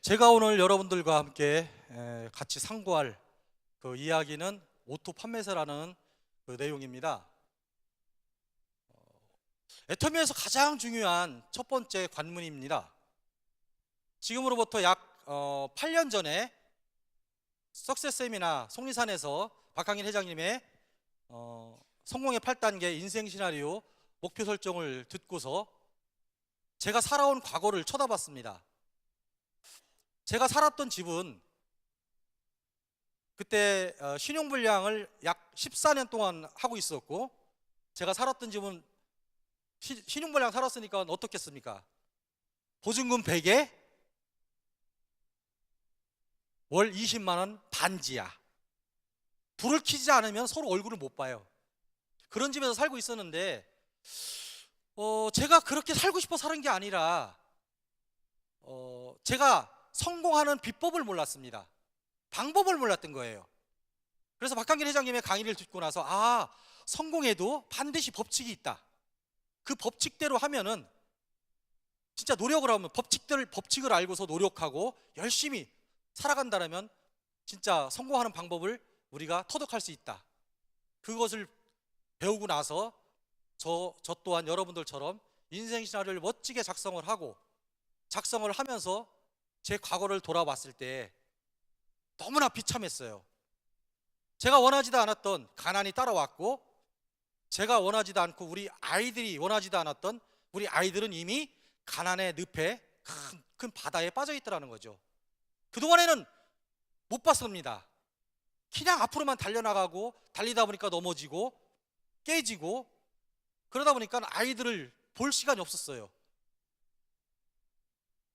제가 오늘 여러분들과 함께 같이 상고할 그 이야기는 오토 판매사라는 그 내용입니다. 애터미에서 가장 중요한 첫 번째 관문입니다. 지금으로부터 약 8년 전에 석세스 세미나 속리산에서 박항일 회장님의 성공의 8단계 인생 시나리오 목표 설정을 듣고서 제가 살아온 과거를 쳐다봤습니다. 제가 살았던 집은 그때 신용불량을 약 14년 동안 하고 있었고, 제가 살았던 집은 신용불량 살았으니까 어떻겠습니까? 보증금 100에 월 20만 원 반지하. 불을 켜지 않으면 서로 얼굴을 못 봐요. 그런 집에서 살고 있었는데 제가 그렇게 살고 싶어 사는 게 아니라 제가 성공하는 비법을 몰랐습니다. 방법을 몰랐던 거예요. 그래서 박항길 회장님의 강의를 듣고 나서 성공해도 반드시 법칙이 있다. 그 법칙대로 하면은 진짜 노력을 하면 법칙을 알고서 노력하고 열심히 살아간다면 진짜 성공하는 방법을 우리가 터득할 수 있다. 그것을 배우고 나서 저 또한 여러분들처럼 인생 시나리오를 멋지게 작성을 하면서 제 과거를 돌아봤을 때 너무나 비참했어요. 제가 원하지도 않았던 가난이 따라왔고, 제가 원하지도 않고 우리 아이들이 원하지도 않았던 우리 아이들은 이미 가난의 늪에 큰 바다에 빠져 있더라는 거죠. 그동안에는 못 봤습니다. 그냥 앞으로만 달려나가고 달리다 보니까 넘어지고 깨지고 그러다 보니까 아이들을 볼 시간이 없었어요.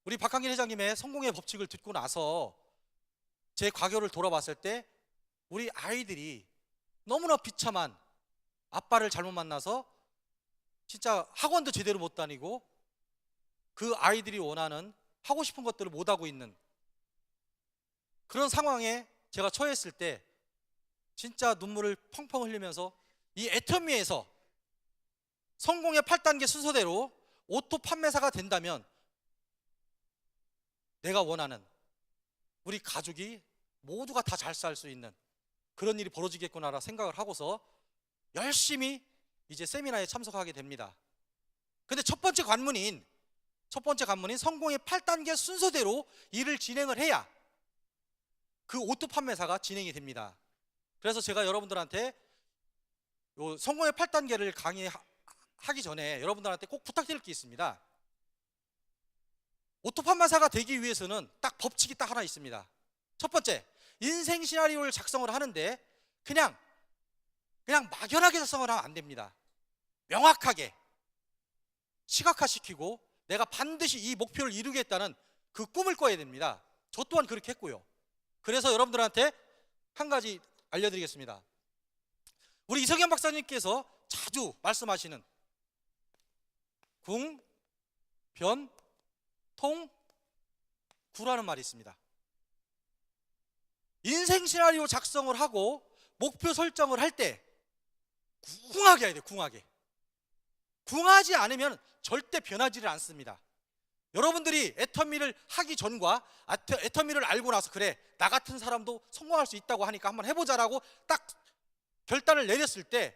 우리 박항길 회장님의 성공의 법칙을 듣고 나서 제 과거를 돌아봤을 때 우리 아이들이 너무나 비참한 아빠를 잘못 만나서 진짜 학원도 제대로 못 다니고 그 아이들이 원하는 하고 싶은 것들을 못 하고 있는 그런 상황에 제가 처했을 때 진짜 눈물을 펑펑 흘리면서 이 애터미에서 성공의 8단계 순서대로 오토 판매사가 된다면 내가 원하는 우리 가족이 모두가 다 잘 살 수 있는 그런 일이 벌어지겠구나라 생각을 하고서 열심히 이제 세미나에 참석하게 됩니다. 근데 첫 번째 관문인 성공의 8단계 순서대로 일을 진행을 해야 그 오토 판매사가 진행이 됩니다. 그래서 제가 여러분들한테 요 성공의 8단계를 강의하기 전에 여러분들한테 꼭 부탁드릴 게 있습니다. 오토 판매사가 되기 위해서는 딱 법칙이 딱 하나 있습니다. 첫 번째, 인생 시나리오를 작성을 하는데 그냥 막연하게 작성을 하면 안 됩니다. 명확하게 시각화시키고 내가 반드시 이 목표를 이루겠다는 그 꿈을 꿔야 됩니다. 저 또한 그렇게 했고요. 그래서 여러분들한테 한 가지 알려드리겠습니다. 우리 이석연 박사님께서 자주 말씀하시는 궁, 변, 통, 구라는 말이 있습니다. 인생 시나리오 작성을 하고 목표 설정을 할 때 궁하게 해야 돼요. 궁하지 않으면 절대 변하지를 않습니다. 여러분들이 애터미를 하기 전과 애터미를 알고 나서 그래 나 같은 사람도 성공할 수 있다고 하니까 한번 해보자라고 딱 결단을 내렸을 때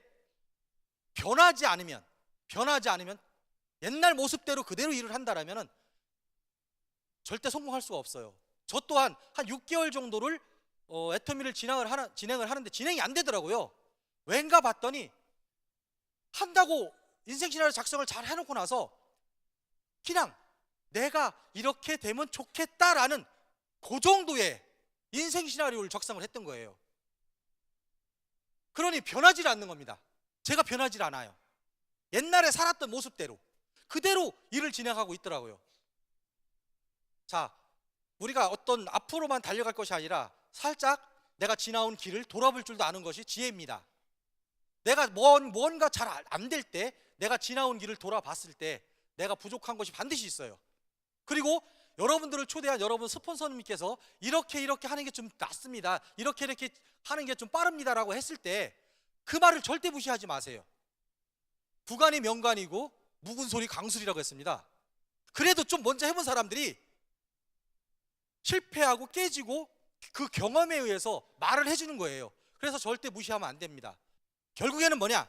변하지 않으면 옛날 모습대로 그대로 일을 한다라면 절대 성공할 수가 없어요. 저 또한 한 6개월 정도를 애터미를 진행을 하는데 진행이 안 되더라고요. 왠가 봤더니 한다고 인생 시나리오 작성을 잘 해놓고 나서 그냥 내가 이렇게 되면 좋겠다라는 그 정도의 인생 시나리오를 작성을 했던 거예요. 그러니 변하지 않는 겁니다. 제가 변하지 않아요. 옛날에 살았던 모습대로 그대로 일을 진행하고 있더라고요. 자, 우리가 어떤 앞으로만 달려갈 것이 아니라 살짝 내가 지나온 길을 돌아볼 줄도 아는 것이 지혜입니다. 내가 뭔가 잘 안 될 때 내가 지나온 길을 돌아봤을 때 내가 부족한 것이 반드시 있어요. 그리고 여러분들을 초대한 여러분 스폰서님께서 이렇게 하는 게 좀 낫습니다, 이렇게 하는 게 좀 빠릅니다라고 했을 때 그 말을 절대 무시하지 마세요. 구간이 명간이고 묵은 소리 강술이라고 했습니다. 그래도 좀 먼저 해본 사람들이 실패하고 깨지고 그 경험에 의해서 말을 해주는 거예요. 그래서 절대 무시하면 안 됩니다. 결국에는 뭐냐?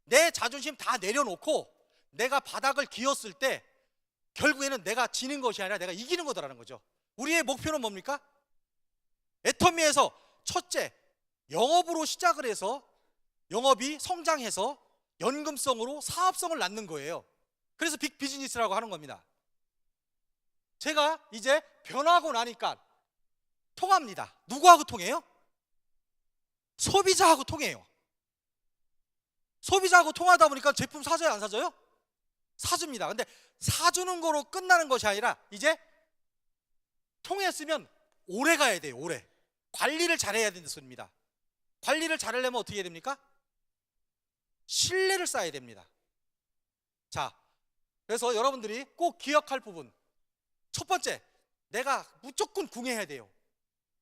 내 자존심 다 내려놓고 내가 바닥을 기었을 때 결국에는 내가 지는 것이 아니라 내가 이기는 거다라는 거죠. 우리의 목표는 뭡니까? 애터미에서 첫째, 영업으로 시작을 해서 영업이 성장해서 연금성으로 사업성을 낳는 거예요. 그래서 빅 비즈니스라고 하는 겁니다. 제가 이제 변하고 나니까 통합니다. 누구하고 통해요? 소비자하고 통해요. 소비자하고 통하다 보니까 제품 사줘요, 안 사줘요? 사줍니다. 근데 사주는 거로 끝나는 것이 아니라 이제 통했으면 오래 가야 돼요. 오래. 관리를 잘해야 되는 소리입니다. 관리를 잘하려면 어떻게 해야 됩니까? 신뢰를 쌓아야 됩니다. 자, 그래서 여러분들이 꼭 기억할 부분, 첫 번째, 내가 무조건 궁해야 돼요.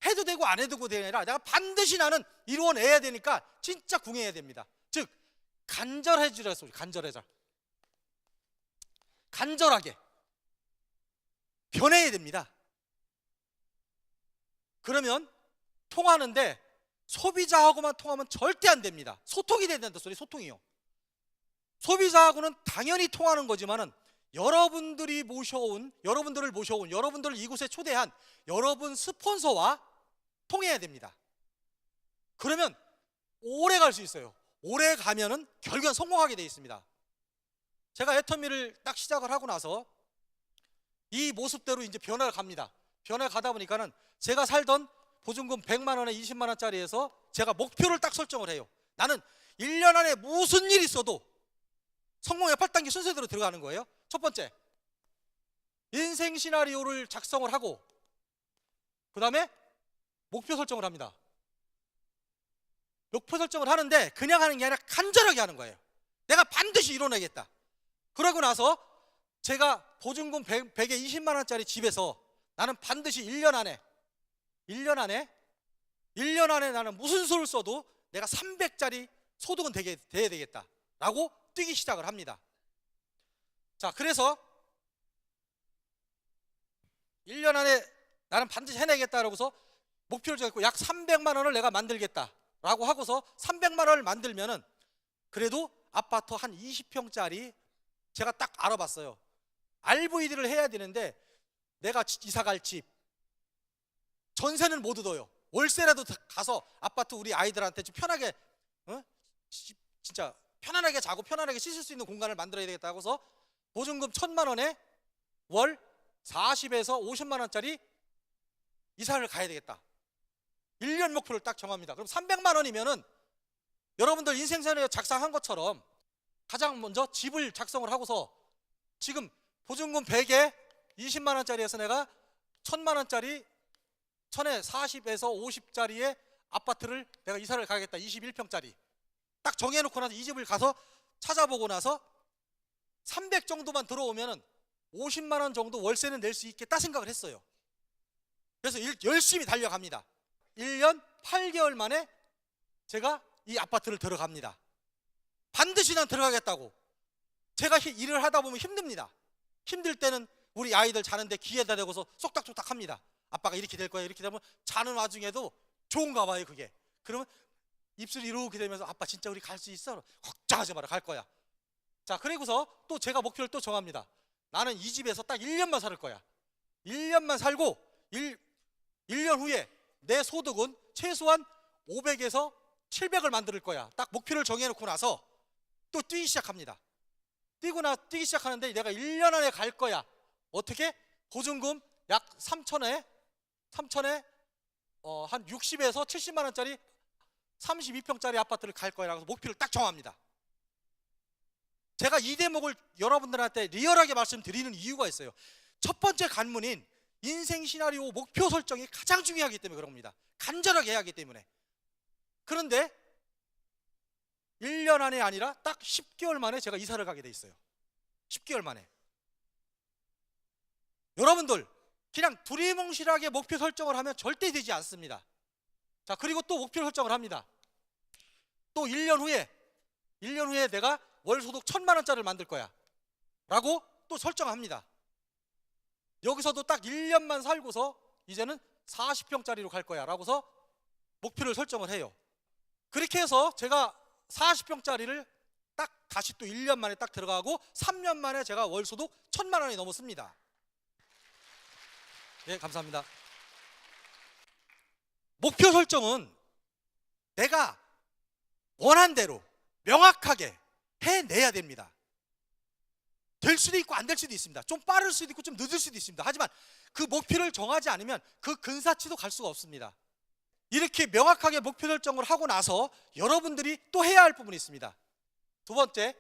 해도 되고 안 해도 되고 아니라 내가 반드시 나는 이루어내야 되니까 진짜 궁해야 됩니다. 즉 간절해지라 소리. 간절하게 변해야 됩니다. 그러면 통하는데 소비자하고만 통하면 절대 안 됩니다. 소통이 돼야 된다 소리. 소통이요. 소비자하고는 당연히 통하는 거지만은 여러분들을 모셔온 여러분들을 이곳에 초대한 여러분 스폰서와 통해야 됩니다. 그러면 오래 갈 수 있어요. 오래 가면은 결국엔 성공하게 돼 있습니다. 제가 애터미를 딱 시작을 하고 나서 이 모습대로 이제 변화를 갑니다. 변화를 가다 보니까는 제가 살던 보증금 100만 원에 20만 원짜리에서 제가 목표를 딱 설정을 해요. 나는 1년 안에 무슨 일이 있어도 성공의 8단계 순서대로 들어가는 거예요. 첫 번째, 인생 시나리오를 작성을 하고 그 다음에 목표 설정을 합니다. 목표 설정을 하는데 그냥 하는 게 아니라 간절하게 하는 거예요. 내가 반드시 이뤄내겠다. 그러고 나서 제가 보증금 100에 20만 원짜리 집에서 나는 반드시 1년 안에 나는 무슨 수를 써도 내가 300짜리 소득은 돼야 되겠다 라고 뛰기 시작을 합니다. 자, 그래서 1년 안에 나는 반드시 해내겠다라고서 목표를 정했고 약 300만 원을 내가 만들겠다라고 하고서 300만 원을 만들면은 그래도 아파트 한 20평짜리 제가 딱 알아봤어요. RVD를 해야 되는데 내가 이사 갈 집 전세는 못 얻어요. 월세라도 가서 아파트 우리 아이들한테 좀 편하게 진짜 편안하게 자고 편안하게 씻을 수 있는 공간을 만들어야 되겠다 하고서 보증금 1,000만 원에 월 40에서 50만 원짜리 이사를 가야 되겠다. 1년 목표를 딱 정합니다. 그럼 300만 원이면은 여러분들 인생사례 작성한 것처럼 가장 먼저 집을 작성을 하고서 지금 보증금 100에 20만 원짜리에서 내가 1,000만 원짜리 1000에 40에서 50짜리의 아파트를 내가 이사를 가겠다. 21평짜리 딱 정해놓고 나서 이 집을 가서 찾아보고 나서 300 정도만 들어오면은 50만 원 정도 월세는 낼 수 있겠다 생각을 했어요. 그래서 열심히 달려갑니다. 1년 8개월 만에 제가 이 아파트를 들어갑니다. 반드시 난 들어가겠다고. 제가 일을 하다 보면 힘듭니다. 힘들 때는 우리 아이들 자는데 귀에다 대고서 쏙닥쏙닥 합니다. 아빠가 이렇게 될 거야. 이렇게 되면 자는 와중에도 좋은가 봐요 그게. 그러면 입술이 이렇게 되면서 아빠 진짜 우리 갈 수 있어? 걱정하지 마라, 갈 거야. 자, 그리고서 또 제가 목표를 또 정합니다. 나는 이 집에서 딱 1년만 살 거야. 1년만 살고 1년 후에 내 소득은 최소한 500에서 700을 만들 거야. 딱 목표를 정해놓고 나서 또 뛰기 시작합니다. 뛰기 시작하는데 내가 1년 안에 갈 거야. 어떻게? 보증금 약 3천에 한 60에서 70만 원짜리 32평짜리 아파트를 갈 거라고 목표를 딱 정합니다. 제가 이 대목을 여러분들한테 리얼하게 말씀드리는 이유가 있어요. 첫 번째 관문인 인생 시나리오 목표 설정이 가장 중요하기 때문에 그런 겁니다. 간절하게 해야 하기 때문에. 그런데 1년 안에 아니라 딱 10개월 만에 제가 이사를 가게 돼 있어요. 10개월 만에. 여러분들 그냥 두리뭉실하게 목표 설정을 하면 절대 되지 않습니다. 자, 그리고 또 목표 설정을 합니다. 또 1년 후에 내가 월 소득 1,000만 원짜리를 만들 거야 라고 또 설정합니다. 여기서도 딱 1년만 살고서 이제는 40평짜리로 갈 거야 라고서 목표를 설정을 해요. 그렇게 해서 제가 40평짜리를 딱 다시 또 1년 만에 딱 들어가고 3년 만에 제가 월소득 1,000만 원이 넘었습니다. 네, 감사합니다. 목표 설정은 내가 원한 대로 명확하게 해내야 됩니다. 될 수도 있고 안 될 수도 있습니다. 좀 빠를 수도 있고 좀 늦을 수도 있습니다. 하지만 그 목표를 정하지 않으면 그 근사치도 갈 수가 없습니다. 이렇게 명확하게 목표 설정을 하고 나서 여러분들이 또 해야 할 부분이 있습니다. 두 번째,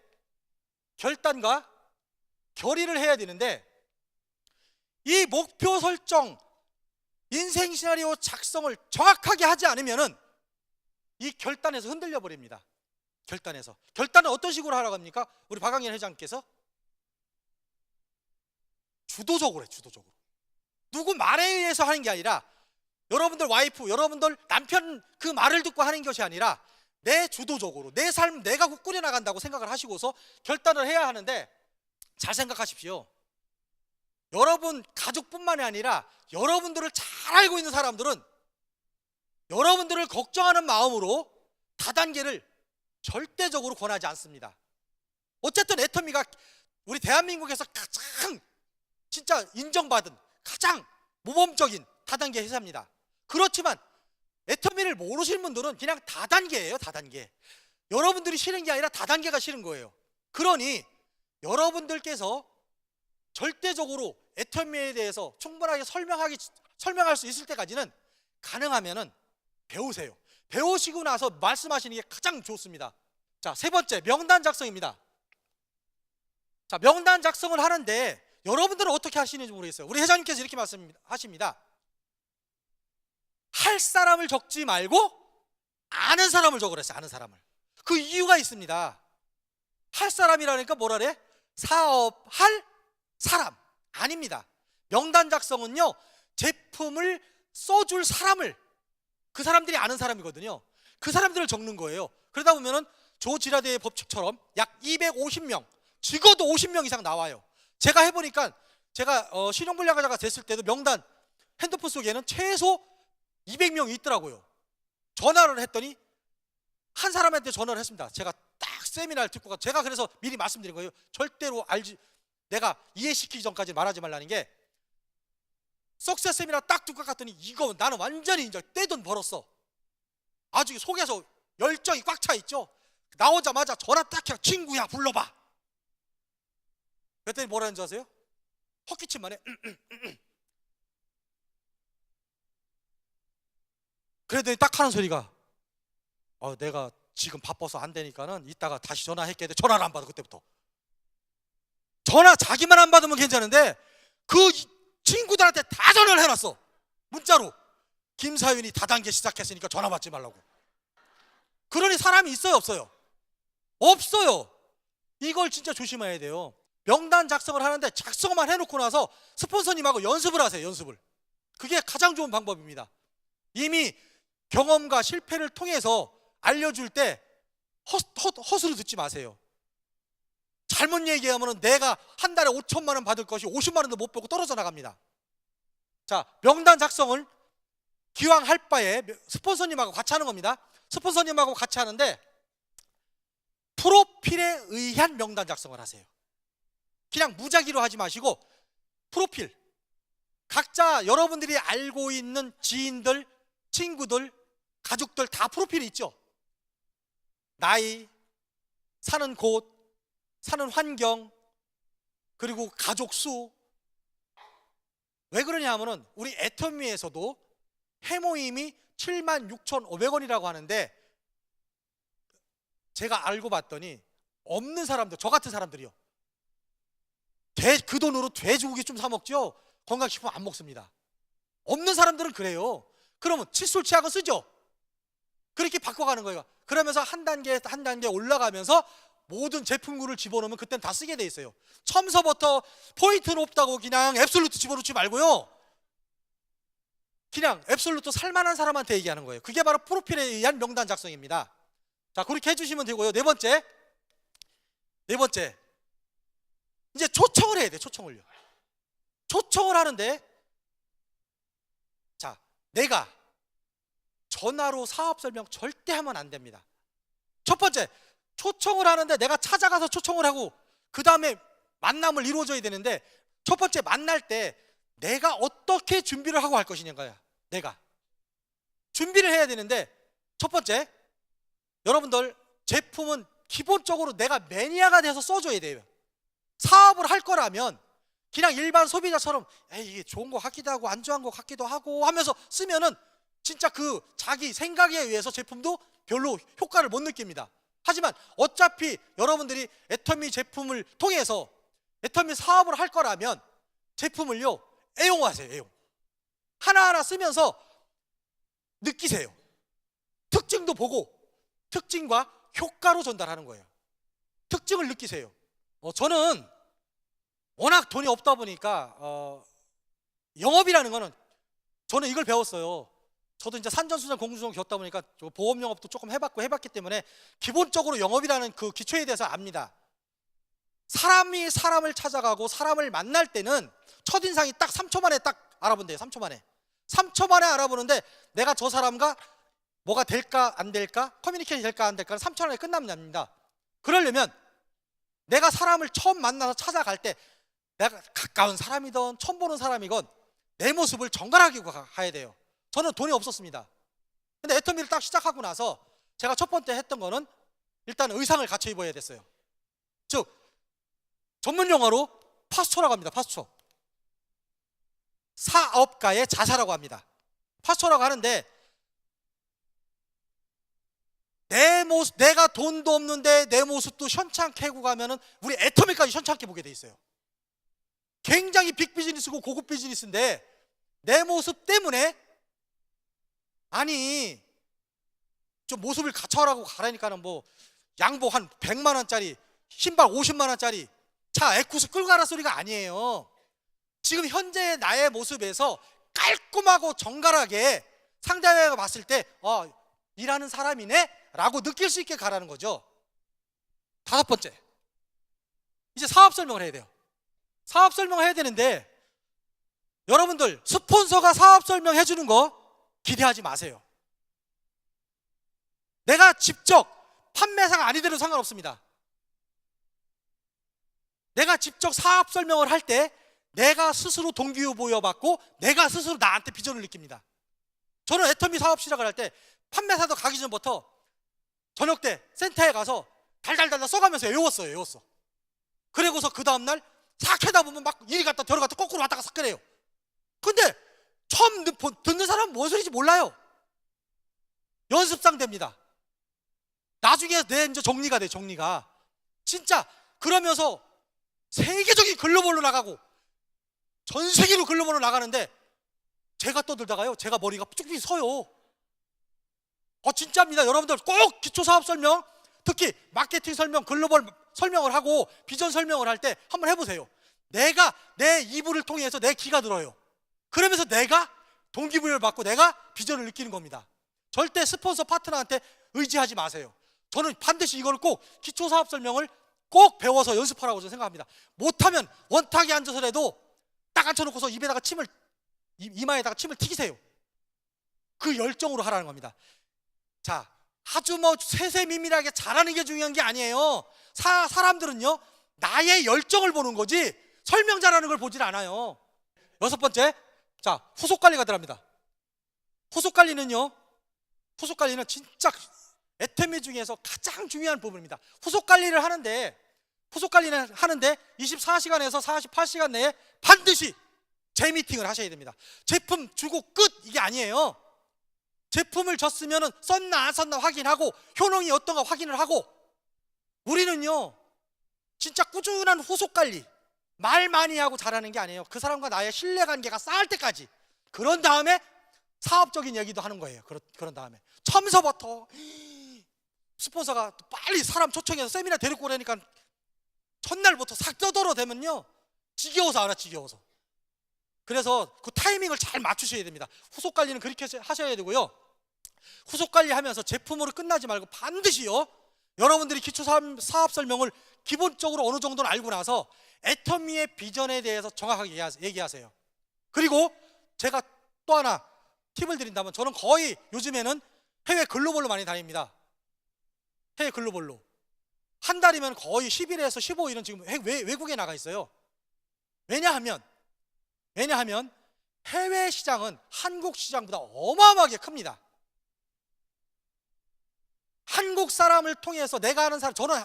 결단과 결의를 해야 되는데, 이 목표 설정, 인생 시나리오 작성을 정확하게 하지 않으면은 이 결단에서 흔들려 버립니다. 결단은 어떤 식으로 하라고 합니까? 우리 박광일 회장님께서 주도적으로 해. 주도적으로. 누구 말에 의해서 하는 게 아니라, 여러분들 와이프, 여러분들 남편 그 말을 듣고 하는 것이 아니라 내 주도적으로 내 삶 내가 꾸려나간다고 생각을 하시고서 결단을 해야 하는데, 잘 생각하십시오. 여러분 가족뿐만이 아니라 여러분들을 잘 알고 있는 사람들은 여러분들을 걱정하는 마음으로 다단계를 절대적으로 권하지 않습니다. 어쨌든 애터미가 우리 대한민국에서 가장 진짜 인정받은 가장 모범적인 다단계 회사입니다. 그렇지만 애터미를 모르시는 분들은 그냥 다단계예요. 다단계. 여러분들이 싫은 게 아니라 다단계가 싫은 거예요. 그러니 여러분들께서 절대적으로 애터미에 대해서 충분하게 설명할 수 있을 때까지는 가능하면은 배우세요. 배우시고 나서 말씀하시는 게 가장 좋습니다. 자, 세 번째, 명단 작성입니다. 자, 명단 작성을 하는데 여러분들은 어떻게 하시는지 모르겠어요. 우리 회장님께서 이렇게 말씀하십니다. 할 사람을 적지 말고 아는 사람을 적으랬어요. 아는 사람을. 그 이유가 있습니다. 할 사람이라니까 뭐라 그래? 사업할 사람 아닙니다. 명단 작성은요, 제품을 써줄 사람을, 그 사람들이 아는 사람이거든요. 그 사람들을 적는 거예요. 그러다 보면은 조지라드의 법칙처럼 약 250명, 적어도 50명 이상 나와요. 제가 해보니까 제가 신용불량자가 됐을 때도 명단 핸드폰 속에는 최소 200명이 있더라고요. 전화를 했더니 한 사람한테 전화를 했습니다. 제가 딱 세미나를 듣고 제가 그래서 미리 말씀드린 거예요. 절대로 내가 이해시키기 전까지 말하지 말라는 게, 석세스 세미나 딱 듣고 갔더니 이거 나는 완전히 이제 떼돈 벌었어. 아주 속에서 열정이 꽉 차 있죠. 나오자마자 전화 딱 해서 친구야 불러봐. 그랬더니 뭐라 했는지 아세요? 헛기침만 해. 그랬더니 딱 하는 소리가, 내가 지금 바빠서 안 되니까는 이따가 다시 전화할게. 전화를 안 받아. 그때부터 전화 자기만 안 받으면 괜찮은데 그 친구들한테 다 전화를 해놨어. 문자로. 김사윤이 다단계 시작했으니까 전화 받지 말라고. 그러니 사람이 있어요 없어요? 없어요. 이걸 진짜 조심해야 돼요. 명단 작성을 하는데 작성만 해놓고 나서 스폰서님하고 연습을 하세요. 연습을. 그게 가장 좋은 방법입니다. 이미 경험과 실패를 통해서 알려줄 때 헛으로 듣지 마세요. 잘못 얘기하면 내가 한 달에 5천만 원 받을 것이 50만 원도 못 벌고 떨어져 나갑니다. 자, 명단 작성을 기왕 할 바에 스폰서님하고 같이 하는 겁니다. 스폰서님하고 같이 하는데 프로필에 의한 명단 작성을 하세요. 그냥 무작위로 하지 마시고 프로필, 각자 여러분들이 알고 있는 지인들, 친구들, 가족들 다 프로필이 있죠. 나이, 사는 곳, 사는 환경, 그리고 가족 수. 왜 그러냐 하면은 우리 애터미에서도 해모임이 76,500원이라고 하는데, 제가 알고 봤더니 없는 사람들, 저 같은 사람들이요, 그 돈으로 돼지고기 좀 사 먹죠. 건강식품 안 먹습니다. 없는 사람들은 그래요. 그러면 칫솔 치약은 쓰죠. 그렇게 바꿔가는 거예요. 그러면서 한 단계 한 단계 올라가면서 모든 제품군을 집어넣으면 그땐 다 쓰게 돼 있어요. 처음서부터 포인트는 없다고 그냥 앱솔루트 집어넣지 말고요, 그냥 앱솔루트 살만한 사람한테 얘기하는 거예요. 그게 바로 프로필에 의한 명단 작성입니다. 자, 그렇게 해주시면 되고요. 네 번째, 이제 초청을 해야 돼요. 초청을 하는데 내가 전화로 사업 설명 절대 하면 안 됩니다. 첫 번째, 초청을 하는데 내가 찾아가서 초청을 하고 그 다음에 만남을 이루어져야 되는데, 첫 번째 만날 때 내가 어떻게 준비를 하고 할 것이냐가 내가 준비를 해야 되는데, 첫 번째, 여러분들 제품은 기본적으로 내가 매니아가 돼서 써줘야 돼요. 사업을 할 거라면 그냥 일반 소비자처럼 에이 이게 좋은 거 같기도 하고 안 좋은 거 같기도 하고 하면서 쓰면은 진짜 그 자기 생각에 의해서 제품도 별로 효과를 못 느낍니다. 하지만 어차피 여러분들이 애터미 제품을 통해서 애터미 사업을 할 거라면 제품을요 애용하세요. 애용. 하나하나 쓰면서 느끼세요. 특징도 보고 특징과 효과로 전달하는 거예요. 특징을 느끼세요. 저는 워낙 돈이 없다 보니까 영업이라는 거는 저는 이걸 배웠어요. 저도 이제 산전수전 공주전 겪다 보니까 보험 영업도 조금 해봤기 때문에 기본적으로 영업이라는 그 기초에 대해서 압니다. 사람이 사람을 찾아가고 사람을 만날 때는 첫인상이 딱 3초 만에 딱 알아본대요. 3초 만에. 3초 만에 알아보는데 내가 저 사람과 뭐가 될까 안 될까, 커뮤니케이션이 될까 안 될까는 3초 안에 끝납니다. 그러려면 내가 사람을 처음 만나서 찾아갈 때 내가 가까운 사람이든 처음 보는 사람이건 내 모습을 정갈하게 가야 돼요. 저는 돈이 없었습니다. 근데 애터미를 딱 시작하고 나서 제가 첫 번째 했던 거는 일단 의상을 갖춰 입어야 됐어요. 즉 전문 용어로 파스처라고 합니다. 파스처. 사업가의 자세라고 합니다. 파스처라고 하는데, 내 모습, 내가 돈도 없는데 내 모습도 현찮게 하고 가면은 우리 애터미까지 현찮게 보게 돼 있어요. 굉장히 빅 비즈니스고 고급 비즈니스인데 내 모습 때문에, 아니 좀 모습을 갖춰라고 가라니까는 뭐 양복 한 100만 원짜리, 신발 50만 원짜리 차 에쿠스 끌고 가라 소리가 아니에요. 지금 현재의 나의 모습에서 깔끔하고 정갈하게 상대방이 봤을 때 일하는 사람이네 라고 느낄 수 있게 가라는 거죠. 다섯 번째, 이제 사업 설명을 해야 돼요. 사업 설명을 해야 되는데 여러분들 스폰서가 사업 설명해 주는 거 기대하지 마세요. 내가 직접 판매사가 아니더라도 상관없습니다. 내가 직접 사업 설명을 할 때 내가 스스로 동기부여 받고 내가 스스로 나한테 비전을 느낍니다. 저는 애터미 사업 시작을 할 때 판매사도 가기 전부터 저녁 때 센터에 가서 달달달 써가면서 외웠어요. 그리고서 그 다음날 싹 하다 보면 막 이리 갔다 저리 갔다 거꾸로 왔다가 싹 그래요. 근데 처음 듣는 사람은 뭔 소리인지 몰라요. 연습상 됩니다. 나중에 내 이제 정리가 돼. 정리가 진짜 그러면서 세계적인 글로벌로 나가고 전 세계로 글로벌로 나가는데 제가 떠들다가요 제가 머리가 쭉쭉 서요. 진짜입니다. 여러분들 꼭 기초사업 설명, 특히 마케팅 설명, 글로벌 설명을 하고 비전 설명을 할 때 한번 해보세요. 내가 내 이불을 통해서 내 기가 들어요. 그러면서 내가 동기부여를 받고 내가 비전을 느끼는 겁니다. 절대 스폰서 파트너한테 의지하지 마세요. 저는 반드시 이걸 꼭 기초사업 설명을 꼭 배워서 연습하라고 저는 생각합니다. 못하면 원탁에 앉아서라도 딱 앉혀놓고서 입에다가 이마에다가 침을 튀기세요. 그 열정으로 하라는 겁니다. 자, 아주 뭐 세세미밀하게 잘하는 게 중요한 게 아니에요. 사람들은요 나의 열정을 보는 거지 설명 잘하는 걸 보질 않아요. 여섯 번째, 자, 후속 관리가 들어갑니다. 후속 관리는 진짜 애터미 중에서 가장 중요한 부분입니다. 후속 관리는 하는데 24시간에서 48시간 내에 반드시 재미팅을 하셔야 됩니다. 제품 주고 끝 이게 아니에요. 제품을 줬으면 썼나 안 썼나 확인하고 효능이 어떤가 확인을 하고, 우리는요 진짜 꾸준한 후속 관리, 말 많이 하고 잘하는 게 아니에요. 그 사람과 나의 신뢰관계가 쌓일 때까지. 그런 다음에 사업적인 얘기도 하는 거예요. 그런 다음에 처음서부터 스폰서가 빨리 사람 초청해서 세미나 데리고 오라니까 첫날부터 싹 떠들어대면요 지겨워서 알아. 지겨워서. 그래서 그 타이밍을 잘 맞추셔야 됩니다. 후속 관리는 그렇게 하셔야 되고요. 후속 관리하면서 제품으로 끝나지 말고 반드시요 여러분들이 기초 사업 설명을 기본적으로 어느 정도는 알고 나서 애터미의 비전에 대해서 정확하게 얘기하세요. 그리고 제가 또 하나 팁을 드린다면 저는 거의 요즘에는 해외 글로벌로 많이 다닙니다. 해외 글로벌로. 한 달이면 거의 10일에서 15일은 지금 외국에 나가 있어요. 왜냐하면 해외 시장은 한국 시장보다 어마어마하게 큽니다. 한국 사람을 통해서 내가 아는 사람, 저는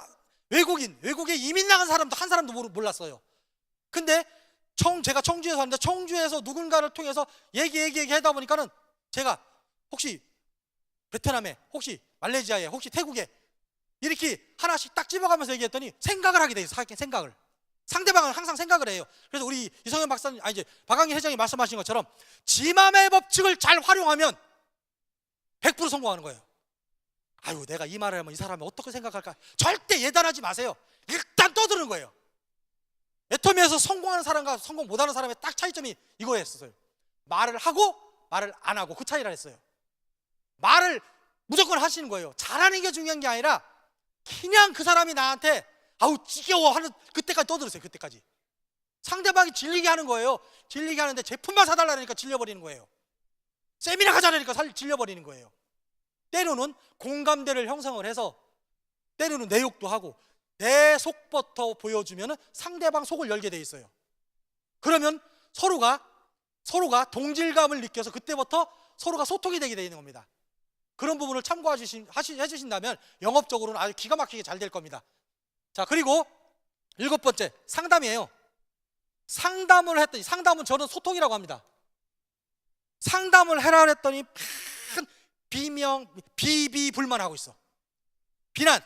외국에 이민 나간 사람도 한 사람도 몰랐어요. 근데 제가 청주에서 왔는데 청주에서 누군가를 통해서 얘기하다 보니까는 제가 혹시 베트남에, 혹시 말레이시아에, 혹시 태국에 이렇게 하나씩 딱 집어가면서 얘기했더니 생각을 하게 돼요. 생각을. 상대방은 항상 생각을 해요. 그래서 우리 이성현 박사님, 이제 박광일 회장이 말씀하신 것처럼 지맘의 법칙을 잘 활용하면 100% 성공하는 거예요. 아유, 내가 이 말을 하면 이 사람이 어떻게 생각할까? 절대 예단하지 마세요. 일단 떠드는 거예요. 애터미에서 성공하는 사람과 성공 못하는 사람의 딱 차이점이 이거였어요. 말을 하고 말을 안 하고, 그 차이라 했어요. 말을 무조건 하시는 거예요. 잘하는 게 중요한 게 아니라 그냥 그 사람이 나한테 아우 지겨워 하는 그때까지 떠들으세요. 그때까지. 상대방이 질리게 하는 거예요. 질리게 하는데 제품만 사달라니까 질려버리는 거예요. 세미나 가자라니까 질려버리는 거예요. 때로는 공감대를 형성을 해서 때로는 내 욕도 하고 내 속부터 보여주면 상대방 속을 열게 돼 있어요. 그러면 서로가 동질감을 느껴서 그때부터 서로가 소통이 되게 되는 겁니다. 그런 부분을 참고해 주신다면 영업적으로는 아주 기가 막히게 잘 될 겁니다. 자, 그리고 7번째, 상담이에요. 상담을 했더니, 상담은 저는 소통이라고 합니다. 상담을 해라 했더니 비비불만하고 있어. 비난,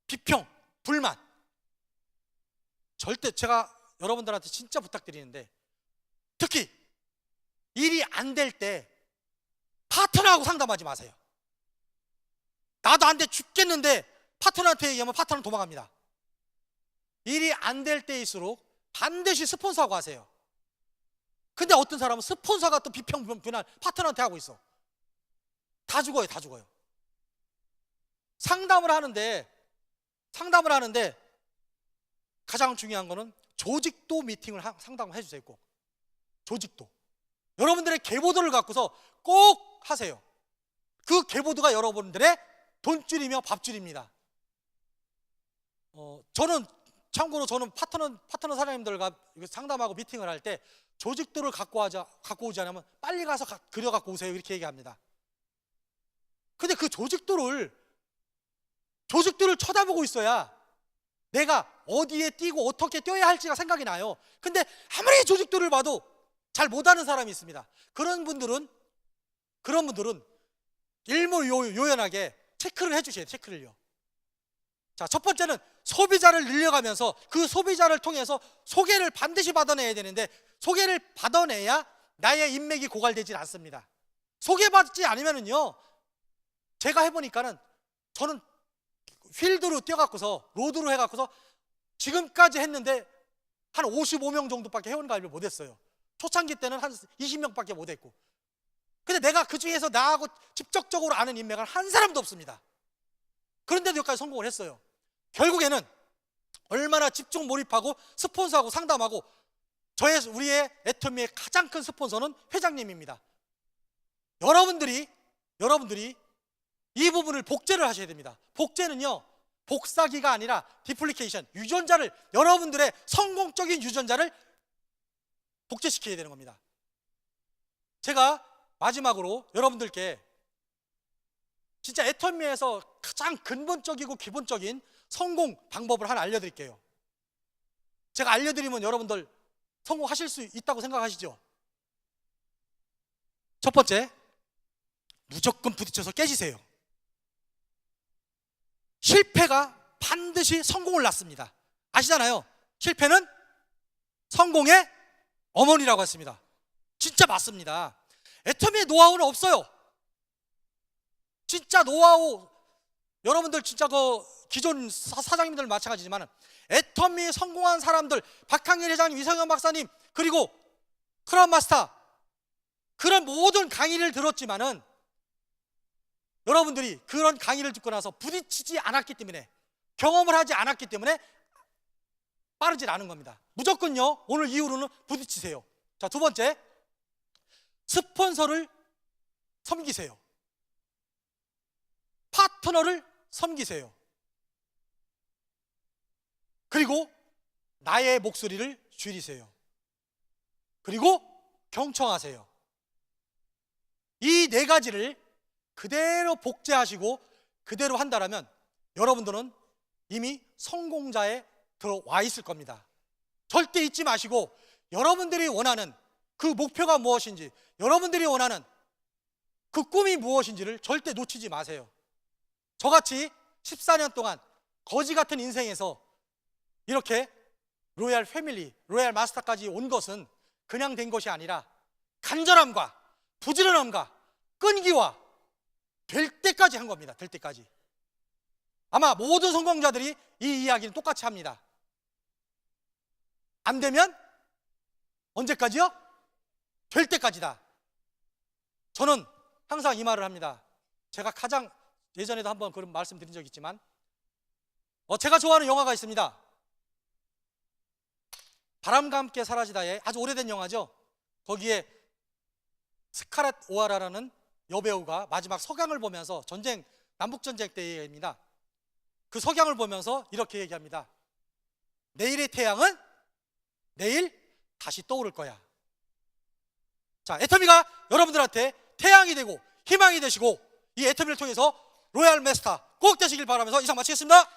비평, 불만. 절대 제가 여러분들한테 진짜 부탁드리는데, 특히 일이 안 될 때 파트너하고 상담하지 마세요. 나도 안 돼 죽겠는데 파트너한테 얘기하면 파트너는 도망갑니다. 일이 안 될 때일수록 반드시 스폰서하고 하세요. 근데 어떤 사람은 스폰서가 또 비평, 비난 파트너한테 하고 있어. 다 죽어요. 다 죽어요. 상담을 하는데 가장 중요한 거는 조직도 미팅을 상담을 해주세요. 꼭 조직도. 여러분들의 계보도를 갖고서 꼭 하세요. 그 계보도가 여러분들의 돈줄이며 밥줄입니다. 저는 참고로 파트너 사장님들과 상담하고 미팅을 할 때 조직도를 갖고 오지 않으면 빨리 가서 그려 갖고 오세요. 이렇게 얘기합니다. 근데 그 조직도를 쳐다보고 있어야 내가 어디에 뛰고 어떻게 뛰어야 할지가 생각이 나요. 근데 아무리 조직도를 봐도 잘 못하는 사람이 있습니다. 그런 분들은 일목요연하게 체크를 해주셔야 돼요. 체크를요. 자, 첫 번째는 소비자를 늘려가면서 그 소비자를 통해서 소개를 반드시 받아내야 되는데, 소개를 받아내야 나의 인맥이 고갈되질 않습니다. 소개받지 않으면은요, 제가 해보니까는 저는 필드로 뛰어갖고서 로드로 해갖고서 지금까지 했는데 한 55명 정도밖에 회원 가입을 못했어요. 초창기 때는 한 20명밖에 못했고. 근데 내가 그 중에서 나하고 직접적으로 아는 인맥은 한 사람도 없습니다. 그런데도 여기까지 성공을 했어요. 결국에는 얼마나 집중 몰입하고 스폰서하고 상담하고, 우리의 애터미의 가장 큰 스폰서는 회장님입니다. 여러분들이 이 부분을 복제를 하셔야 됩니다. 복제는요, 복사기가 아니라 디플리케이션, 여러분들의 성공적인 유전자를 복제시켜야 되는 겁니다. 제가 마지막으로 여러분들께 진짜 애터미에서 가장 근본적이고 기본적인 성공 방법을 하나 알려드릴게요. 제가 알려드리면 여러분들 성공하실 수 있다고 생각하시죠? 첫 번째, 무조건 부딪혀서 깨지세요. 실패가 반드시 성공을 낳습니다. 아시잖아요? 실패는 성공의 어머니라고 했습니다. 진짜 맞습니다. 애터미의 노하우는 없어요. 진짜 노하우, 여러분들 진짜 기존 사장님들 마찬가지지만 애터미 성공한 사람들, 박항일 회장님, 이성현 박사님, 그리고 크라운 마스터, 그런 모든 강의를 들었지만은 여러분들이 그런 강의를 듣고 나서 부딪히지 않았기 때문에, 경험을 하지 않았기 때문에 빠르질 않은 겁니다. 무조건요, 오늘 이후로는 부딪히세요. 자, 두 번째, 스폰서를 섬기세요. 파트너를 섬기세요. 그리고 나의 목소리를 줄이세요. 그리고 경청하세요. 이 네 가지를 그대로 복제하시고 그대로 한다면 여러분들은 이미 성공자에 들어와 있을 겁니다. 절대 잊지 마시고 여러분들이 원하는 그 목표가 무엇인지, 여러분들이 원하는 그 꿈이 무엇인지를 절대 놓치지 마세요. 저같이 14년 동안 거지 같은 인생에서 이렇게 로얄 패밀리, 로얄 마스터까지 온 것은 그냥 된 것이 아니라 간절함과 부지런함과 끈기와 될 때까지 한 겁니다. 될 때까지. 아마 모든 성공자들이 이 이야기는 똑같이 합니다. 안 되면 언제까지요? 될 때까지다. 저는 항상 이 말을 합니다. 제가 가장 예전에도 한번 그런 말씀 드린 적이 있지만 제가 좋아하는 영화가 있습니다. 바람과 함께 사라지다의 아주 오래된 영화죠. 거기에 스칼렛 오하라라는 여배우가 마지막 석양을 보면서 남북전쟁 때입니다. 그 석양을 보면서 이렇게 얘기합니다. 내일의 태양은 내일 다시 떠오를 거야. 자, 애터미가 여러분들한테 태양이 되고 희망이 되시고 이 애터미를 통해서 로얄 마스터 꼭 되시길 바라면서 이상 마치겠습니다.